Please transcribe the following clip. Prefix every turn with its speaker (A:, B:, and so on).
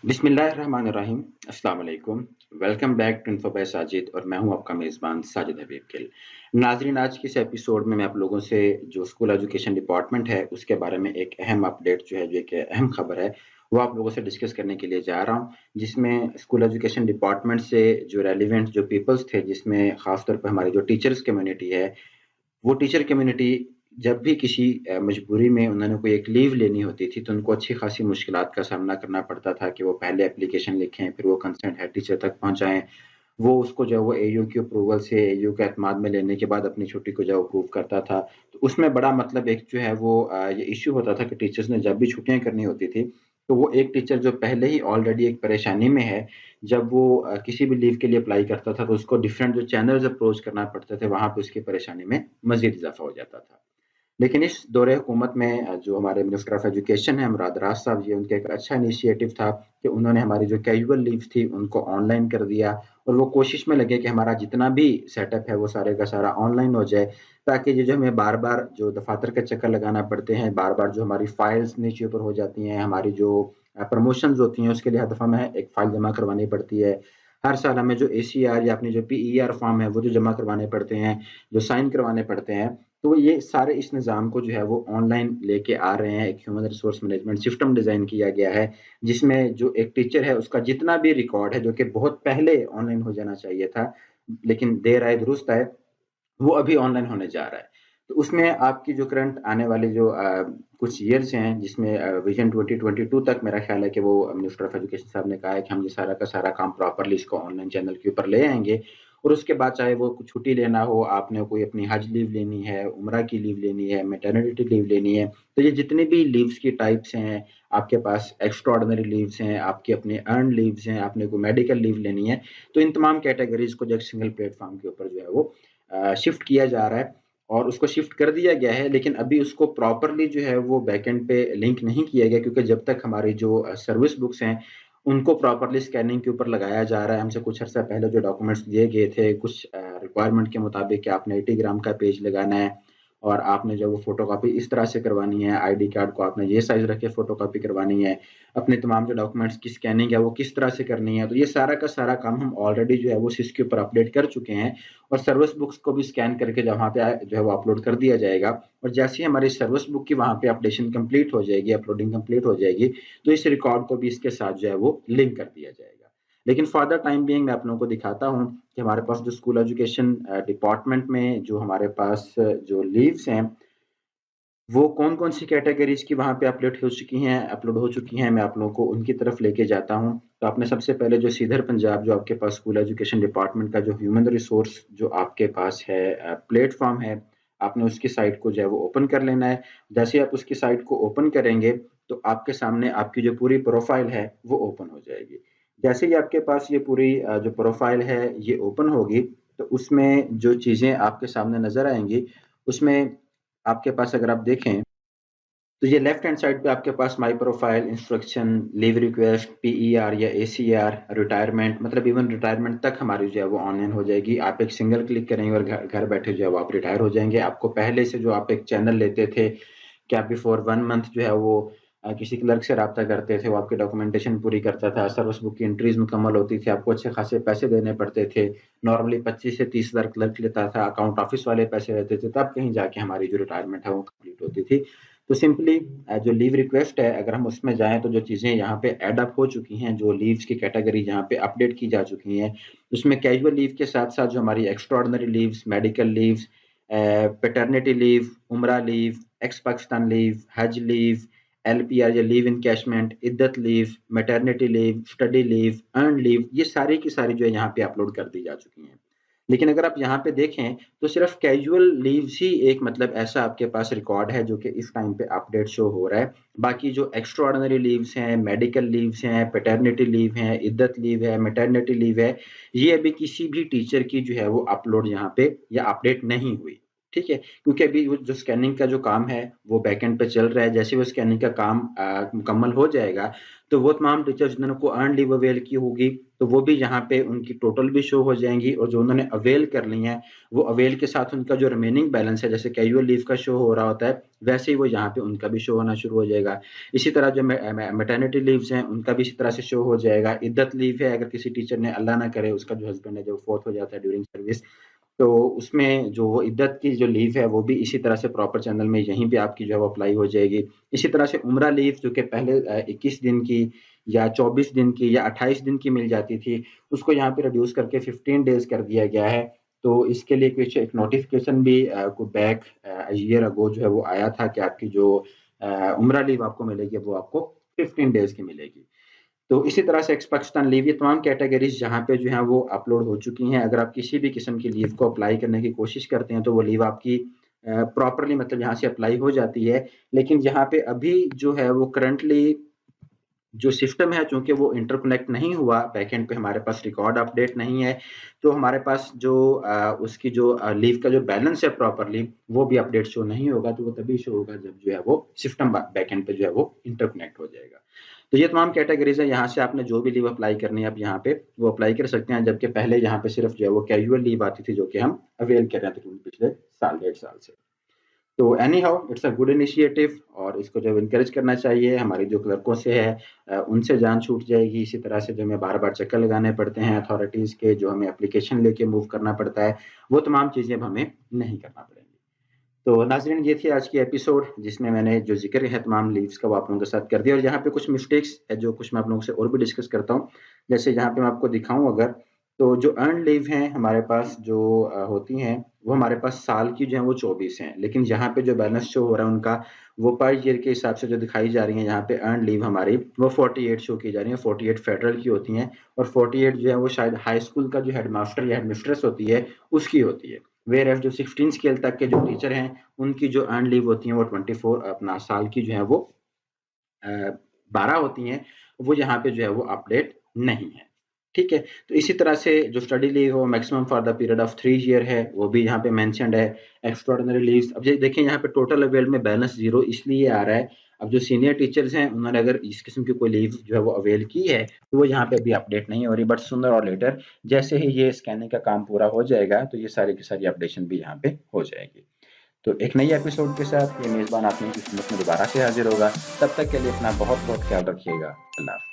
A: बिस्मिल्लाहिर्रहमानिर्रहीम। अस्सलाम वालेकुम। Welcome back to info by Sajid और मैं हूं आपका मेज़बान साजिद हबीब गिल। नाज़रीन, आज के इस एपिसोड में मैं आप लोगों से जो स्कूल एजुकेशन डिपार्टमेंट है उसके बारे में एक अहम अपडेट जो है, जो एक अहम खबर है, वो आप लोगों से डिस्कस करने के लिए जा रहा हूं। जिसमें स्कूल एजुकेशन डिपार्टमेंट से जो रेलेवेंट जो पीपल्स थे, जिसमें ख़ास तौर पे हमारी जो टीचर्स कम्युनिटी है, वो टीचर कम्युनिटी जब भी किसी मजबूरी में उन्होंने कोई एक लीव लेनी होती थी, तो उनको अच्छी खासी मुश्किलात का सामना करना पड़ता था कि वो पहले एप्लीकेशन लिखें, फिर वो कंसर्न हेड टीचर तक पहुँचाएँ। वो उसको जो है वो एयू की अप्रूवल से एयू के एतमाद में लेने के बाद अपनी छुट्टी को जो है अप्रूव करता था। तो उसमें बड़ा मतलब एक जो है वो ये इश्यू होता था कि टीचर्स ने जब भी छुट्टियाँ करनी होती थी, तो वो एक टीचर जो पहले ही ऑलरेडी एक परेशानी में है, जब वो किसी भी लीव के लिए अप्लाई करता था, तो उसको डिफरेंट जो चैनल्स अप्रोच करना पड़ते थे, वहाँ पे उसकी परेशानी में मज़ीद इज़ाफ़ा हो जाता था। लेकिन इस दौरे हुकूमत में जो हमारे मिनिस्टर ऑफ एजुकेशन हैं मुराद राज साहब जी, उनका एक अच्छा इनिशिएटिव था कि उन्होंने हमारी जो कैजुअल लीव्स थी उनको ऑनलाइन कर दिया और वो कोशिश में लगे कि हमारा जितना भी सेटअप है वो सारे का सारा ऑनलाइन हो जाए, ताकि ये जो हमें बार-बार जो दफ़ातर के चक्कर लगाना पड़ते हैं, बार-बार जो हमारी फाइल्स नीचे ऊपर हो जाती हैं, हमारी जो प्रमोशंस होती हैं उसके लिए हर दफ़ा हमें एक फाइल जमा करवानी पड़ती है। हर साल हमें जो एसीआर या अपनी जो पीईआर फॉर्म है वो जो जमा करवाने पड़ते हैं, जो साइन करवाने पड़ते हैं, तो ये सारे इस निज़ाम को जो है वो ऑनलाइन लेके आ रहे हैं। एक human resource management system design किया गया है, जिसमें जो एक टीचर है उसका जितना भी रिकॉर्ड है, जो कि बहुत पहले ऑनलाइन हो जाना चाहिए था, लेकिन देर आए दुरुस्त आए, वो अभी ऑनलाइन होने जा रहा है। तो उसमें आपकी जो करंट आने वाले जो कुछ ईयर्स हैं, जिसमें विज़न 2022 तक मेरा ख़्याल है कि वो मिनिस्टर ऑफ एजुकेशन साहब ने कहा है कि हम ये सारा का सारा काम प्रॉपर्ली इसको ऑनलाइन चैनल के ऊपर ले आएँगे और उसके बाद चाहे वो कुछ छुट्टी लेना हो, आपने कोई अपनी हज लीव लेनी है, उम्रा की लीव लेनी है, मैटरनिटी लीव लेनी है, तो ये जितनी भी लीव्स की टाइप्स हैं, आपके पास एक्स्ट्रा ऑर्डिनरी लीव्स हैं, आपकी अपनी अर्न्ड लीव्स हैं, आपने कोई मेडिकल लीव लेनी है, तो इन तमाम कैटेगरीज़ को जो एक सिंगल प्लेटफ़ॉर्म के ऊपर जो है वो शिफ्ट किया जा रहा है और उसको शिफ्ट कर दिया गया है, लेकिन अभी उसको प्रॉपरली जो है वो बैकएंड पे लिंक नहीं किया गया, क्योंकि जब तक हमारी जो सर्विस बुक्स हैं, उनको प्रॉपरली स्कैनिंग के ऊपर लगाया जा रहा है। हमसे कुछ अर्सा पहले जो डॉक्यूमेंट्स दिए गए थे, कुछ रिक्वायरमेंट के मुताबिक कि आपने 80 ग्राम का पेज लगाना है और आपने जो वो फ़ोटोकॉपी इस तरह से करवानी है, आईडी कार्ड को आपने ये साइज़ रख के फ़ोटोकॉपी करवानी है, अपने तमाम जो डॉक्यूमेंट्स की स्कैनिंग है वो किस तरह से करनी है। तो ये सारा का सारा काम हम ऑलरेडी जो है वो सिस के ऊपर अपडेट कर चुके हैं और सर्विस बुक्स को भी स्कैन करके जब वहाँ पे जो है वो अपलोड कर दिया जाएगा और जैसे ही हमारी सर्विस बुक की वहाँ पे अपडेशन कंप्लीट हो जाएगी, अपलोडिंग कंप्लीट हो जाएगी, तो इस रिकॉर्ड को भी इसके साथ जो है वो लिंक कर दिया जाएगा। लेकिन फॉर द टाइम बीइंग मैं आप लोगों को दिखाता हूँ कि हमारे पास जो स्कूल एजुकेशन डिपार्टमेंट में जो हमारे पास जो लीव्स हैं, वो कौन-कौन सी कैटेगरीज़ की वहाँ पे अपलोड हो चुकी हैं, मैं आप लोगों को उनकी तरफ लेके जाता हूँ। तो आपने सबसे पहले जो सीधर पंजाब जो आपके पास स्कूल एजुकेशन डिपार्टमेंट का जो ह्यूमन रिसोर्स जो आपके पास है प्लेटफ़ॉर्म है, आपने उसकी साइट को जो है वो ओपन कर लेना है। जैसे ही आप उसकी साइट को ओपन करेंगे, तो आपके सामने आपकी जो पूरी प्रोफ़ाइल है, वो ओपन हो जाएगी। जैसे ही आपके पास ये पूरी जो प्रोफ़ाइल है, ये ओपन होगी, तो उसमें जो चीज़ें आपके सामने नज़र आएँगी, उसमें आपके पास अगर आप देखें, तो ये लेफ्ट हैंड साइड पे आपके पास my profile, instruction, leave request, PER या एसीआर, रिटायरमेंट, मतलब इवन रिटायरमेंट तक हमारी जो है वो ऑनलाइन हो जाएगी। आप एक सिंगल क्लिक करेंगे और घर घर बैठे जो है वो आप रिटायर हो जाएँगे। आपको पहले से जो आप एक चैनल लेते थे कि आप बिफोर 1 मंथ जो है वो किसी क्लर्क से राब्ता करते थे, वो आपकी डॉक्यूमेंटेशन पूरी करता था, सर्विस बुक की एंट्रीज़ मुकम्मल होती थी, आपको अच्छे खासे पैसे देने पड़ते थे। नॉर्मली 25 से 30,000 क्लर्क लेता था, अकाउंट ऑफिस वाले पैसे रहते थे, तब कहीं जाके हमारी जो रिटायरमेंट है वो कंप्लीट होती थी। तो सिंपली जो लीव रिक्वेस्ट है, अगर हम उसमें जाएँ तो जो चीज़ें यहाँ पे ऐड अप हो चुकी हैं, जो लीव्स की कैटेगरी जहाँ पे अपडेट की जा चुकी हैं, उसमें कैजुअल लीव के साथ-साथ जो हमारी extraordinary leaves, medical leaves, paternity leave, उम्रा लीव, एक्स पाकिस्तान लीव, हज लीव, एलपीआर या लीव एनकैशमेंट, इद्दत leave, maternity leave, study leave, earned leave, ये सारी की सारी जो है यहाँ पे अपलोड कर दी जा चुकी हैं। लेकिन अगर आप यहाँ पे देखें, तो सिर्फ़ कैजुअल लीव्स ही एक मतलब ऐसा आपके पास रिकॉर्ड है जो कि इस टाइम पे अपडेट शो हो रहा है। बाकी जो एक्स्ट्रा ऑर्डिनरी लीव्स हैं, मेडिकल लीव्स हैं, पैटर्निटी लीव हैं, इद्दत लीव है, मैटरनिटी लीव है, ये अभी किसी भी टीचर की जो है वो अपलोड यहाँ पे या अपडेट नहीं हुई। ठीक है? क्योंकि अभी वो जो स्कैनिंग का जो काम है, वो बैकएंड पे चल रहा है। जैसे ही वो स्कैनिंग का काम मुकम्मल हो जाएगा, तो वो तमाम टीचर्स जिन्होंने को अर्न्ड लीव अवेल की होगी, तो वो भी यहाँ पे उनकी टोटल भी शो हो जाएँगी और जो उन्होंने अवेल कर ली हैं, वो अवेल के साथ उनका जो रिमेनिंग बैलेंस है, जैसे कैजुअल लीव का शो हो रहा होता है, वैसे ही वो यहाँ पे उनका भी शो होना शुरू हो जाएगा। इसी तरह जो मैटरनिटी लीव्स हैं, उनका भी इसी तरह से शो हो जाएगा। इद्दत लीव है, अगर किसी टीचर ने अल्लाह ना करे उसका जो हस्बैंड है, जो फ़ौत हो जाता है ड्यूरिंग सर्विस, तो उसमें जो वो इद्दत की जो लीव है, वो भी इसी तरह से प्रॉपर चैनल में यहीं पे आपकी जो है वो अप्लाई हो जाएगी। इसी तरह से उम्रा लीव जो कि पहले 21 दिन की या 24 दिन की या 28 दिन की मिल जाती थी, उसको यहाँ पे रिड्यूस करके 15 डेज़ कर दिया गया है। तो इसके लिए कुछ एक नोटिफ़िकेशन भी को बैक ईयर अगो जो है वो आया था कि आपकी जो उम्रा लीव आपको मिलेगी, वो आपको 15 डेज़ की मिलेगी। तो इसी तरह से एक्स पाकिस्तान लीव ये तमाम कैटेगरीज़ जहाँ पे जो है वो अपलोड हो चुकी हैं। अगर आप किसी भी किस्म की लीव को अप्लाई करने की कोशिश करते हैं, तो वो लीव आपकी प्रॉपर्ली मतलब यहाँ से अप्लाई हो जाती है। लेकिन यहाँ पे अभी जो है वो करंटली जो सिस्टम है, चूँकि वो इंटरकनेक्ट नहीं हुआ, बैकएंड पे हमारे पास रिकॉर्ड अपडेट नहीं है, तो हमारे पास जो उसकी जो लीव का जो बैलेंस है प्रॉपरली, वो भी अपडेट शो नहीं होगा। तो वो तभी शो होगा जब जो है वो सिस्टम बैकएंड पे जो है वो इंटरकनेक्ट हो जाएगा। तो ये तमाम कैटेगरीज़ है, यहाँ से आपने जो भी लीव अप्लाई करनी है, आप यहाँ पे वो अप्लाई कर सकते हैं, जबकि पहले यहाँ पे सिर्फ़ जो है वो कैजुअल लीव आती थी, जो कि हम अवेल कर रहे थे पिछले साल, 1.5 साल से। तो any how it's a good initiative और इसको जो इनकरेज करना चाहिए। हमारी जो क्लर्कों से है उनसे जान छूट जाएगी। इसी तरह से जो हमें बार-बार चक्कर लगाने पड़ते हैं अथॉरिटीज़ के, जो हमें एप्लीकेशन लेके मूव करना पड़ता है, वो तमाम चीज़ें अब हमें नहीं करना पड़ेंगी। तो नाज़रीन, ये थी आज की एपिसोड जिसमें मैंने जो ज़िक्र है तमाम लीव्स का वो आप लोगों के साथ कर दिया और यहाँ पे कुछ मिस्टेक्स है जो कुछ मैं आप लोगों से और भी डिस्कस करता हूँ। जैसे यहाँ पे मैं आपको दिखाऊँ अगर, तो जो अर्न्ड लीव हैं हमारे पास जो होती हैं, वो हमारे पास साल की जो है वो 24 हैं। लेकिन यहाँ पे जो बैलेंस शो हो रहा है उनका, वो पर ईयर के हिसाब से जो दिखाई जा रही हैं यहाँ पे अर्न्ड लीव हमारी, वो 48 शो की जा रही हैं। 48 फेडरल की होती हैं और 48 जो है वो शायद हाई स्कूल का जो हेडमास्टर या हेडमिस्ट्रेस होती है, उसकी होती है। वेयर एज़ जो 16 स्केल तक के जो टीचर हैं, उनकी जो अर्न्ड लीव होती हैं वो 24 अपना साल की जो है वो अ, 12 होती हैं, वो यहाँ पे जो है वो अपडेट नहीं है। ठीक है? तो इसी तरह से जो स्टडी लीव हो maximum for the period of 3 year है, वो भी यहाँ पे मेंशन्ड है। एक्स्ट्राऑर्डिनरी लीव्स, अब ये देखिए यहाँ पे टोटल अवेल्ड में बैलेंस 0 इसलिए आ रहा है, अब जो सीनियर टीचर्स हैं उन्होंने अगर इस किस्म की कोई लीव जो है वो अवेल की है, तो वो यहाँ पे अभी अपडेट नहीं हो रही, बट सूनर और लेटर जैसे ही ये स्कैनिंग का काम पूरा हो जाएगा, तो ये सारी की सारी अपडेशन भी यहाँ पे हो जाएगी। तो एक नई एपिसोड के साथ ये मेज़बान आपकी खिदमत में दोबारा से हाज़िर होगा। तब तक के लिए अपना बहुत-बहुत ख्याल रखिएगा। अल्लाह हाफ़िज़।